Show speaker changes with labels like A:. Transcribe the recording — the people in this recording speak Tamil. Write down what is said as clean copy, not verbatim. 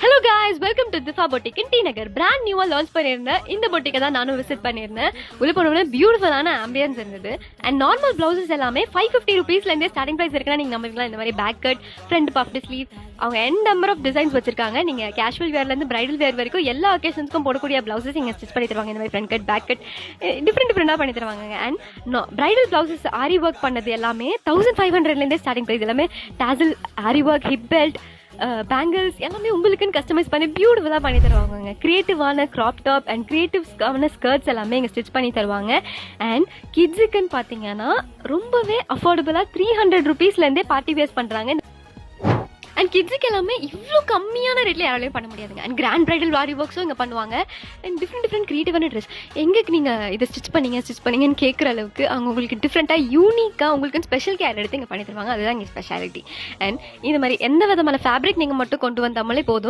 A: ஹலோ காய்ஸ், வெல்கம் டு திஃபா boutique in T Nagar. Brand நியூவா லான்ச் பண்ணியிருந்தேன். இந்த பொட்டிக்கை தான் நானும் விசிட் பண்ணியிருந்தேன். உள்ள போனோம்னா பியூட்டிஃபுல்லான ஆம்பியன்ஸ் இருந்தது. அண்ட் நார்மல் பிளவுசஸ் எல்லாமே 550 ருபீஸ்லேருந்தே ஸ்டார்டிங் ப்ரைஸ் இருக்குன்னா நீங்கள் நம்புவீங்களா? இந்த மாதிரி back cut, front puff sleeve, அவங்க என் நம்பர் ஆஃப் டிசைன்ஸ் வச்சிருக்காங்க. நீங்கள் கேஷுவல் வேர்லேருந்து பிரைடல் வேர் வரைக்கும் எல்லா ஒகேஷன்ஸ்க்கும் போடக்கூடிய பிளவுசஸ் இங்கே ஸ்டிச் பண்ணி தருவாங்க. இந்த மாதிரி ஃப்ரண்ட் கட், பேக் கட் டிஃப்ரெண்டாக பண்ணி தருவாங்க. And bridal blouses aari work பண்ணது எல்லாமே 1500லேருந்தே ஸ்டார்டிங் ப்ரைஸ். எல்லாமே டாசல், ஆரி ஒர்க், ஹிப் பெல்ட், பேங்கிள்ஸ் எல்லாமே உங்களுக்குன்னு கஸ்டமைஸ் பண்ணி பியூட்டிஃபுல்லாக பண்ணி தருவாங்க. கிரியேட்டிவான க்ராப் டாப் அண்ட் கிரியேட்டிவான ஸ்கர்ட்ஸ் எல்லாமே இங்கே ஸ்டிச் பண்ணி தருவாங்க. அண்ட் கிட்ஸுக்குன்னு பார்த்தீங்கன்னா ரொம்பவே அஃபோர்டபுளாக 300 ருபீஸ்லேருந்தே பார்ட்டி வேர்ஸ் பண்ணுறாங்க. அண்ட் கிட்ஸுக்கு எல்லாமே இவ்வளோ கம்மியான ரேட்டில் யாராலையும் பண்ண முடியாதுங்க. அண்ட் கிராண்ட் பிரைடல் ஆரி ஒர்க்ஸும் இங்கே பண்ணுவாங்க. அண்ட் டிஃப்ரெண்ட் கிரியேட்டிவான ட்ரெஸ் எங்களுக்கு நீங்கள் இதை ஸ்டிச் பண்ணீங்கன்னு கேட்குற அளவுக்கு அவங்க உங்களுக்கு டிஃப்ரெண்ட்டாக யூனிக்காக உங்களுக்கு ஸ்பெஷல் கேர் எடுத்து இங்கே பண்ணி தருவாங்க. அதுதான் இங்கே ஸ்பெஷாலிட்டி. அண்ட் இந்த மாதிரி எந்த விதமான ஃபேப்ரிக் நீங்கள் மட்டும் கொண்டு வந்தாமலே போதும்.